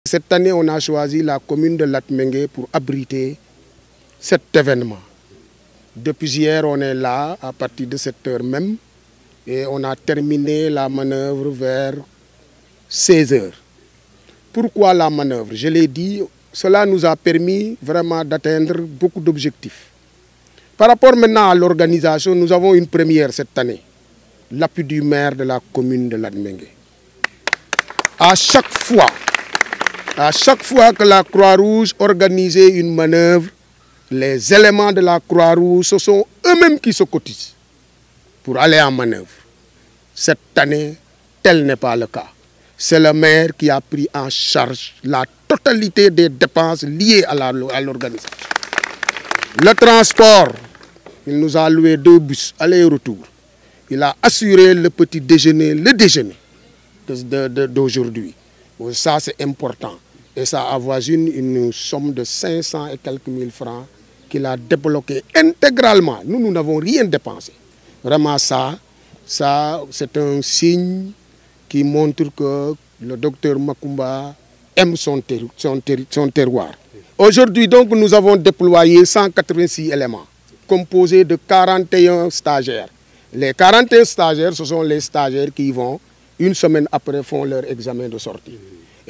Cette année, on a choisi la commune de Latmingué pour abriter cet événement. Depuis hier, on est là à partir de cette heure même et on a terminé la manœuvre vers 16 h. Pourquoi la manœuvre? Je l'ai dit, cela nous a permis vraiment d'atteindre beaucoup d'objectifs. Par rapport maintenant à l'organisation, nous avons une première cette année, l'appui du maire de la commune de Latmingué. À chaque fois que la Croix-Rouge organisait une manœuvre, les éléments de la Croix-Rouge, ce sont eux-mêmes qui se cotisent pour aller en manœuvre. Cette année, tel n'est pas le cas. C'est le maire qui a pris en charge la totalité des dépenses liées à l'organisation. Le transport, il nous a loué 2 bus, aller et retour. Il a assuré le petit déjeuner, le déjeuner d'aujourd'hui. Bon, ça, c'est important. Et ça avoisine une somme de 500 et quelques mille francs qu'il a débloqué intégralement. Nous n'avons rien dépensé. Vraiment, ça c'est un signe qui montre que le docteur Macoumba aime son terroir. Aujourd'hui, donc, nous avons déployé 186 éléments, composés de 41 stagiaires. Les 41 stagiaires, ce sont les stagiaires qui vont, une semaine après, font leur examen de sortie.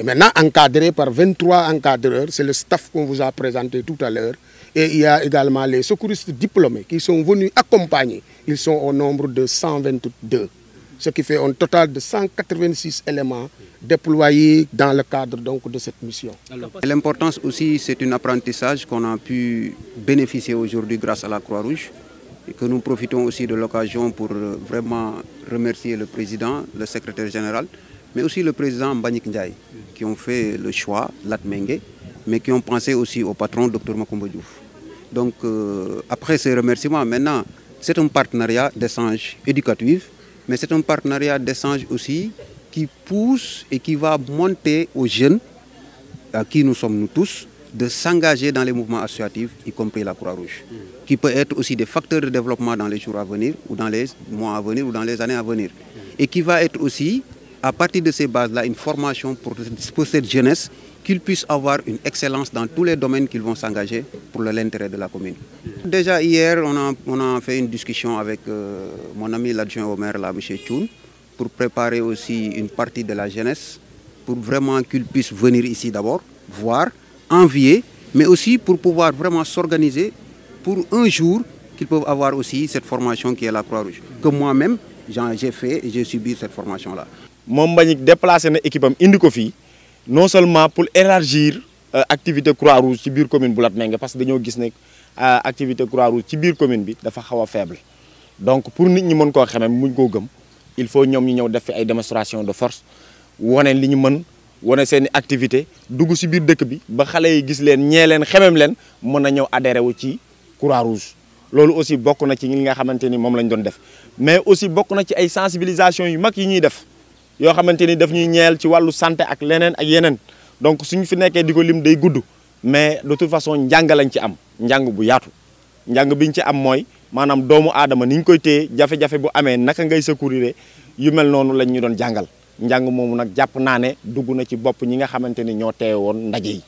Et maintenant, encadré par 23 encadreurs, c'est le staff qu'on vous a présenté tout à l'heure. Et il y a également les secouristes diplômés qui sont venus accompagner. Ils sont au nombre de 122. Ce qui fait un total de 186 éléments déployés dans le cadre donc, de cette mission. L'importance aussi, c'est un apprentissage qu'on a pu bénéficier aujourd'hui grâce à la Croix-Rouge. Et que nous profitons aussi de l'occasion pour vraiment remercier le président, le secrétaire général, mais aussi le président Mbagnick Ndiaye, qui ont fait le choix, Latmingué, mais qui ont pensé aussi au patron, Dr Macoumba Diouf. Donc, après ces remerciements, maintenant, c'est un partenariat d'échange éducatif, mais c'est un partenariat d'échange aussi qui pousse et qui va monter aux jeunes, à qui nous sommes nous tous, de s'engager dans les mouvements associatifs, y compris la Croix-Rouge, qui peut être aussi des facteurs de développement dans les jours à venir, ou dans les mois à venir, ou dans les années à venir. Et qui va être aussi, à partir de ces bases-là, une formation pour cette jeunesse, qu'ils puissent avoir une excellence dans tous les domaines qu'ils vont s'engager pour l'intérêt de la commune. Déjà hier, on a fait une discussion avec mon ami l'adjoint au maire, là, M. Tchoun, pour préparer aussi une partie de la jeunesse, pour vraiment qu'ils puissent venir ici d'abord, voir, envier, mais aussi pour pouvoir vraiment s'organiser pour un jour qu'ils peuvent avoir aussi cette formation qui est la Croix-Rouge. Que moi-même, j'ai fait et j'ai subi cette formation-là. Mon Mbagnick déplacé na équipe am indi ko fi non seulement pour élargir activité Croix-Rouge ci biir commune bu Latmingué parce que dañoo gis ne activité Croix-Rouge ci biir commune bi dafa xaw a faible. Donc pour nit ñi mën koo xamee muñ koo gëm il faut ñoom ñu ñëw def fi ay démonstration de force wane li ñu mën wane seen activité dugg ci biir dëkk bi ba xale yi gis leen ñee leen xemem leen mën a ñëw adhéré wu ci Croix-Rouge. Loolu aussi bokk na ci li nga xamante ni moom lañ doon def mais aussi bokk na ci ay sensibilisation yu mag yi ñuy def. Yoo xamante ni daf ñuy ñeel ci wàllu santé ak leneen ak yeneen donc suñu fi nekkee di ko lim day gudd mais de toute façon njàng lañ ci am njàng bu yaatu njàng biñ ci am mooy maanaam doomu aadama ni ñu koy téye jafe-jafe bu amee naka ngay secourir yu mel noonu lañ ñu doon jàngal njàng moomu nag jàpp naa ne dugg na ci bopp ñi nga xamante ni ñoo teewe woon ndaje yi.